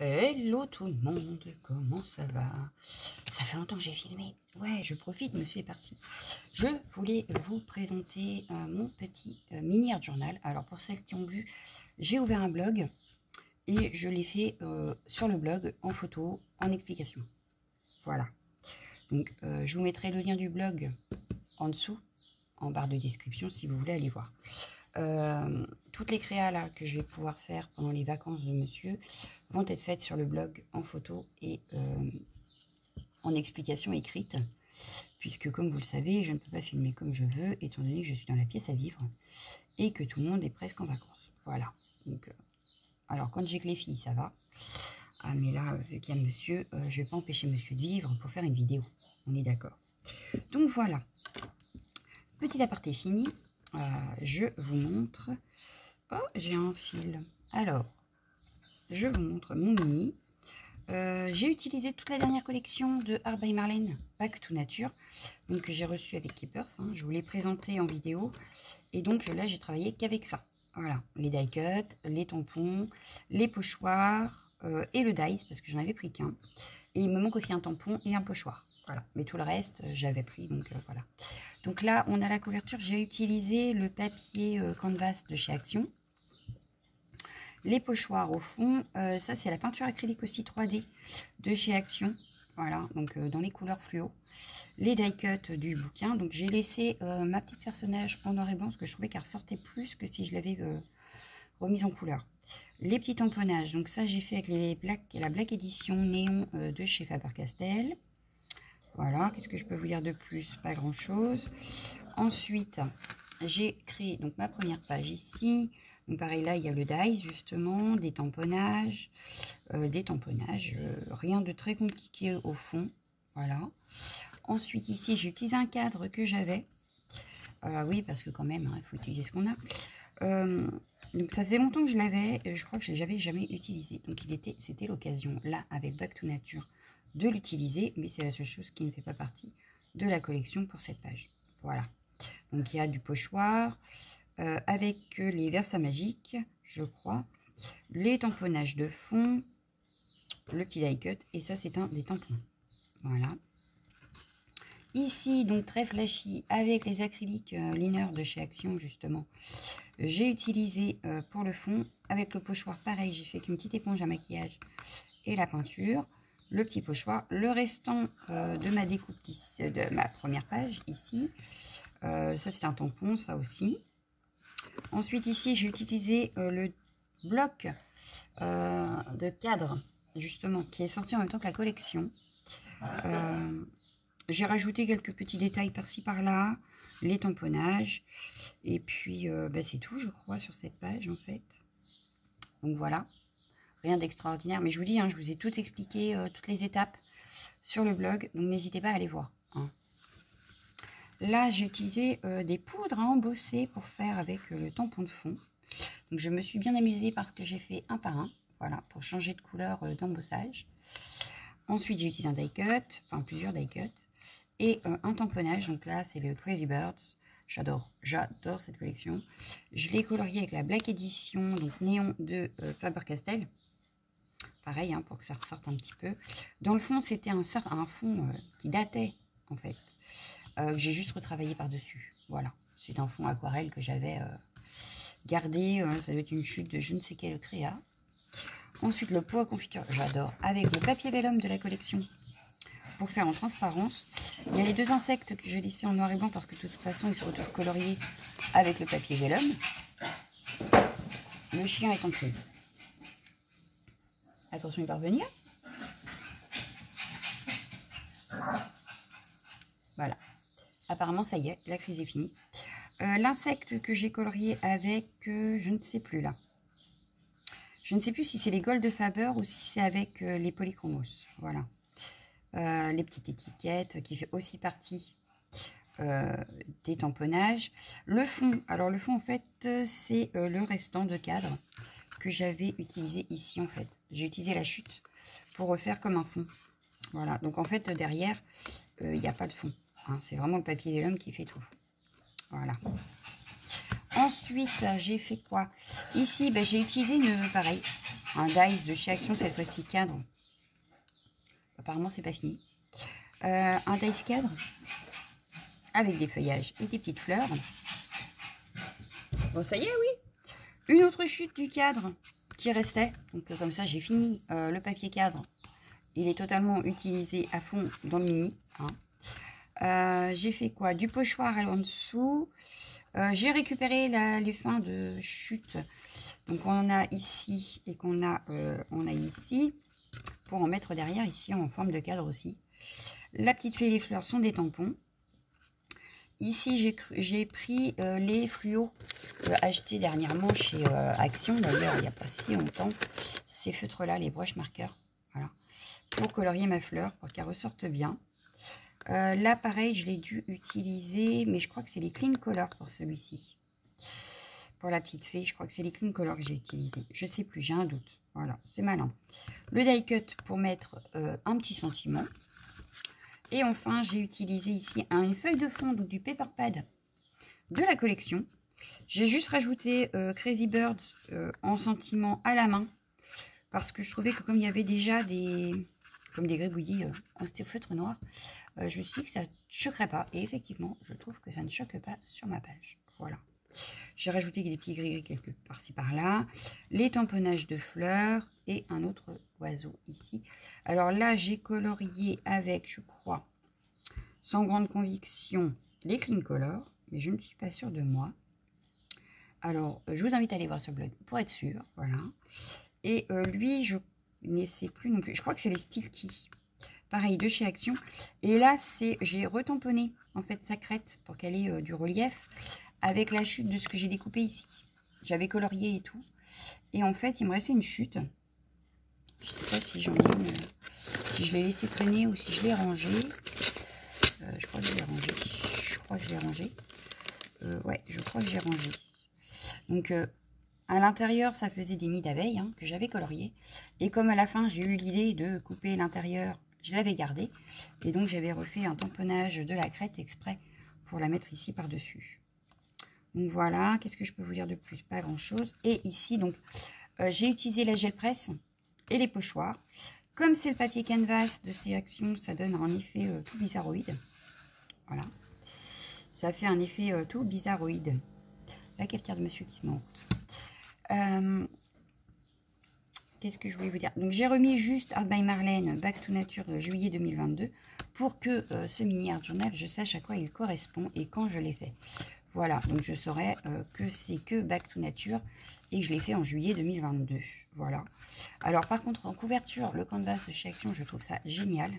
Hello tout le monde, comment ça va? Ça fait longtemps que j'ai filmé. Ouais, je profite, monsieur est parti. Je voulais vous présenter mon petit mini art journal. Alors pour celles qui ont vu, j'ai ouvert un blog et je l'ai fait sur le blog en photo, en explication. Voilà. Donc je vous mettrai le lien du blog en dessous, en barre de description si vous voulez aller voir. Toutes les créas là que je vais pouvoir faire pendant les vacances de monsieur vont être faites sur le blog en photo et en explication écrite, puisque comme vous le savez, je ne peux pas filmer comme je veux étant donné que je suis dans la pièce à vivre et que tout le monde est presque en vacances. Voilà. Donc alors quand j'ai que les filles ça va, mais là vu qu'il y a monsieur, je vais pas empêcher monsieur de vivre pour faire une vidéo, on est d'accord. Donc voilà, petit aparté fini. Je vous montre. Oh, j'ai un fil. Alors, je vous montre mon mini. J'ai utilisé toute la dernière collection de Art by Marlene, Back to Nature, donc que j'ai reçu avec Keepers. Je vous l'ai présenté en vidéo. Et donc là, j'ai travaillé qu'avec ça. Voilà, les die cuts, les tampons, les pochoirs et le dies, parce que j'en avais pris qu'un. Et il me manque aussi un tampon et un pochoir. Voilà, mais tout le reste, j'avais pris, donc voilà. Donc là, on a la couverture. J'ai utilisé le papier canvas de chez Action. Les pochoirs au fond, ça c'est la peinture acrylique aussi 3D de chez Action. Voilà, donc dans les couleurs fluo. Les die cuts du bouquin. Donc j'ai laissé ma petite personnage en noir et blanc, parce que je trouvais qu'elle ressortait plus que si je l'avais remise en couleur. Les petits tamponnages, donc ça j'ai fait avec la Black Edition néon de chez Faber-Castell. Voilà, qu'est-ce que je peux vous dire de plus? Pas grand chose. Ensuite, j'ai créé donc ma première page ici. Donc pareil, là il y a le dies justement, des tamponnages, rien de très compliqué au fond. Voilà. Ensuite ici j'ai utilisé un cadre que j'avais. Oui, parce que quand même, il faut utiliser ce qu'on a. Donc ça faisait longtemps que je l'avais, je crois que je n'avais jamais utilisé. Donc c'était l'occasion là avec Back to Nature de l'utiliser, mais c'est la seule chose qui ne fait pas partie de la collection pour cette page. Voilà. Donc il y a du pochoir avec les Versa magiques, je crois, les tamponnages de fond, le petit die cut, et ça c'est un des tampons. Voilà. Ici, donc très flashy, avec les acryliques liner de chez Action, justement. J'ai utilisé pour le fond, avec le pochoir, pareil, j'ai fait qu'une petite éponge à maquillage et la peinture. Le petit pochoir, le restant de ma découpe, de ma première page, ici. Ça, c'est un tampon, ça aussi. Ensuite, ici, j'ai utilisé le bloc de cadre, justement, qui est sorti en même temps que la collection. J'ai rajouté quelques petits détails par-ci par-là, les tamponnages, et puis c'est tout je crois sur cette page en fait. Donc voilà, rien d'extraordinaire, mais je vous dis, je vous ai tout expliqué, toutes les étapes sur le blog, donc n'hésitez pas à aller voir. Là j'ai utilisé des poudres à embosser pour faire avec le tampon de fond, donc je me suis bien amusée parce que j'ai fait un par un, voilà, pour changer de couleur d'embossage. Ensuite j'ai utilisé un die cut, enfin plusieurs die cuts, et un tamponnage, donc là c'est le Crazy Birds, j'adore cette collection. Je l'ai colorié avec la Black Edition, donc néon de Faber-Castell. Pareil, pour que ça ressorte un petit peu. Dans le fond, c'était un fond qui datait, en fait, que j'ai juste retravaillé par-dessus. Voilà, c'est un fond aquarelle que j'avais gardé, ça doit être une chute de je ne sais quelle créa. Ensuite, le pot à confiture, j'adore, avec le papier vellum de la collection, pour faire en transparence. Il y a les deux insectes que j'ai laissés en noir et blanc parce que de toute façon ils se retrouvent coloriés avec le papier vellum. Le chien est en crise. Attention, il va revenir. Voilà. Apparemment ça y est, la crise est finie. L'insecte que j'ai colorié avec, je ne sais plus là. Je ne sais plus si c'est les Gold de Faber ou si c'est avec les Polychromos. Voilà. Les petites étiquettes qui fait aussi partie des tamponnages. Le fond, alors le fond en fait c'est le restant de cadre que j'avais utilisé ici en fait. J'ai utilisé la chute pour refaire comme un fond. Voilà, donc en fait derrière il n'y a pas de fond. C'est vraiment le papier vellum qui fait tout. Voilà. Ensuite j'ai fait quoi? Ici j'ai utilisé pareil, un dice de chez Action, cette fois-ci cadre. Apparemment, c'est pas fini. Un dice cadre avec des feuillages et des petites fleurs. Bon, ça y est, oui. Une autre chute du cadre qui restait. Donc, comme ça, j'ai fini le papier cadre. Il est totalement utilisé à fond dans le mini. Hein. J'ai fait quoi? Du pochoir en dessous. J'ai récupéré les fins de chute. Donc, on a ici et on a ici. Pour en mettre derrière, ici, en forme de cadre aussi. La petite fée et les fleurs sont des tampons. Ici, j'ai pris les fluos achetés dernièrement chez Action, d'ailleurs, il n'y a pas si longtemps. Ces feutres-là, les broches marqueurs, voilà, pour colorier ma fleur, pour qu'elle ressorte bien. Là, pareil, je l'ai dû utiliser, mais je crois que c'est les Clean Color pour celui-ci. Pour la petite fée, je crois que c'est les Clean Color que j'ai utilisé. Je sais plus, j'ai un doute. Voilà, c'est malin. Le die cut pour mettre un petit sentiment. Et enfin, j'ai utilisé ici une feuille de fond, donc du paper pad de la collection. J'ai juste rajouté Crazy Birds en sentiment à la main. Parce que je trouvais que comme il y avait déjà des gribouillis en feutre noir, je me suis dit que ça ne choquerait pas. Et effectivement, je trouve que ça ne choque pas sur ma page. Voilà. J'ai rajouté des petits gris-gris quelque par-ci par-là. Les tamponnages de fleurs et un autre oiseau ici. Alors là, j'ai colorié avec, je crois, sans grande conviction, les Clean Color. Mais je ne suis pas sûre de moi. Alors, je vous invite à aller voir ce blog pour être sûr. Voilà. Et lui, je ne sais plus non plus. Je crois que c'est les Stilky. Pareil, de chez Action. Et là, j'ai retamponné, en fait, sa crête pour qu'elle ait du relief avec la chute de ce que j'ai découpé ici. J'avais colorié et tout. Et en fait, il me restait une chute. Je ne sais pas si j'en ai une, si je l'ai laissé traîner ou si je l'ai rangé. Je crois que je l'ai rangé. Ouais, je crois que j'ai rangé. Donc, à l'intérieur, ça faisait des nids d'abeilles hein, que j'avais coloriés. Et comme à la fin, j'ai eu l'idée de couper l'intérieur, je l'avais gardé. Et donc, j'avais refait un tamponnage de la crête exprès pour la mettre ici par-dessus. Donc, voilà. Qu'est-ce que je peux vous dire de plus? Pas grand-chose. Et ici, donc, j'ai utilisé la gel presse et les pochoirs. Comme c'est le papier canvas de ces Actions, ça donne un effet tout bizarroïde. Voilà. Ça fait un effet tout bizarroïde. La cafetière de monsieur qui se monte. Qu'est-ce que je voulais vous dire? Donc j'ai remis juste Art by Marlène Back to Nature de juillet 2022 pour que ce mini art journal, je sache à quoi il correspond et quand je l'ai fait. Voilà, donc je saurais que c'est que Back to Nature et que je l'ai fait en juillet 2022. Voilà. Alors par contre, en couverture, le canvas de chez Action, je trouve ça génial.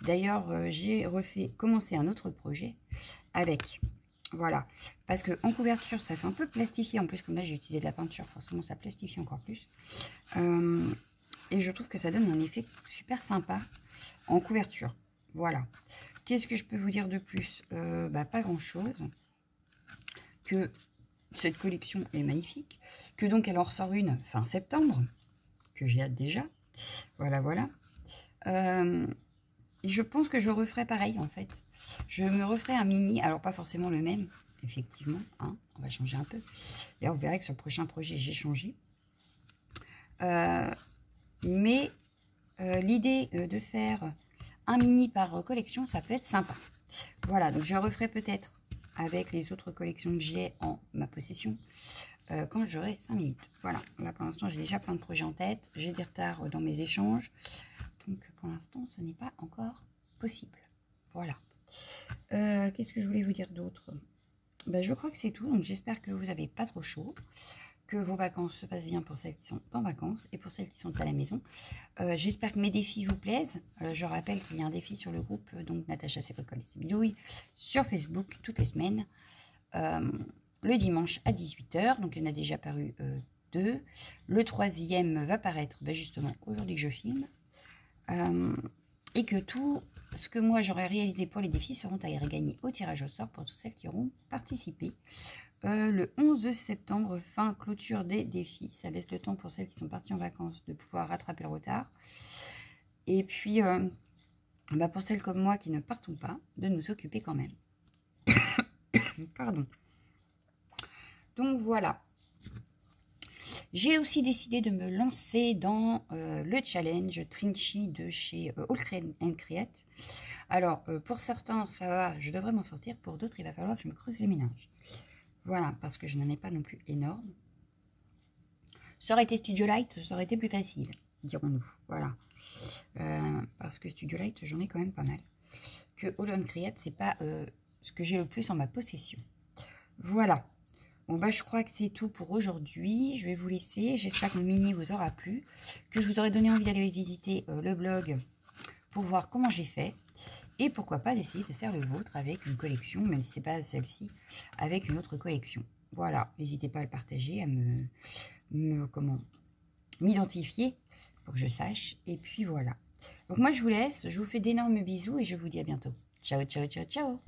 D'ailleurs, j'ai commencé un autre projet avec... Voilà, parce que en couverture, ça fait un peu plastifié. En plus, comme là, j'ai utilisé de la peinture, forcément, ça plastifie encore plus. Et je trouve que ça donne un effet super sympa en couverture. Voilà. Qu'est-ce que je peux vous dire de plus? Pas grand-chose. Que cette collection est magnifique. Que donc, elle en ressort une fin septembre. Que j'ai hâte déjà. Voilà, voilà. Et je pense que je referai pareil, en fait. Je me referai un mini, alors pas forcément le même, effectivement, hein, on va changer un peu. Et vous verrez que sur le prochain projet, j'ai changé. Mais l'idée de faire un mini par collection, ça peut être sympa. Voilà, donc je referai peut-être avec les autres collections que j'ai en ma possession quand j'aurai 5 minutes. Voilà, là pour l'instant, j'ai déjà plein de projets en tête. J'ai des retards dans mes échanges. Donc pour l'instant, ce n'est pas encore possible. Voilà. Qu'est-ce que je voulais vous dire d'autre? Je crois que c'est tout. Donc j'espère que vous n'avez pas trop chaud, que vos vacances se passent bien pour celles qui sont en vacances et pour celles qui sont à la maison. J'espère que mes défis vous plaisent. Je rappelle qu'il y a un défi sur le groupe, donc Natacha c'est bricoles et ses bidouilles, sur Facebook toutes les semaines, le dimanche à 18 h. Donc il y en a déjà paru 2. Le 3e va paraître justement aujourd'hui que je filme. Et que tout ce que moi j'aurais réalisé pour les défis seront à gagner au tirage au sort pour toutes celles qui auront participé. Le 11 septembre, fin clôture des défis. Ça laisse le temps pour celles qui sont parties en vacances de pouvoir rattraper le retard. Et puis, pour celles comme moi qui ne partons pas, de nous occuper quand même. Pardon. Donc voilà. J'ai aussi décidé de me lancer dans le challenge Trinchy de chez All Create. Alors, pour certains, ça va, je devrais m'en sortir. Pour d'autres, il va falloir que je me creuse les méninges. Voilà, parce que je n'en ai pas non plus énorme. Ça aurait été Studio Light, ça aurait été plus facile, dirons-nous. Voilà. Parce que Studio Light, j'en ai quand même pas mal. Que All Create, c'est pas ce que j'ai le plus en ma possession. Voilà. Bon, bah, je crois que c'est tout pour aujourd'hui. Je vais vous laisser. J'espère que mon mini vous aura plu. Que je vous aurai donné envie d'aller visiter le blog pour voir comment j'ai fait. Et pourquoi pas d'essayer de faire le vôtre avec une collection, même si c'est pas celle-ci, avec une autre collection. Voilà. N'hésitez pas à le partager, à m'identifier pour que je sache. Et puis voilà. Donc moi, je vous laisse. Je vous fais d'énormes bisous et je vous dis à bientôt. Ciao, ciao, ciao, ciao.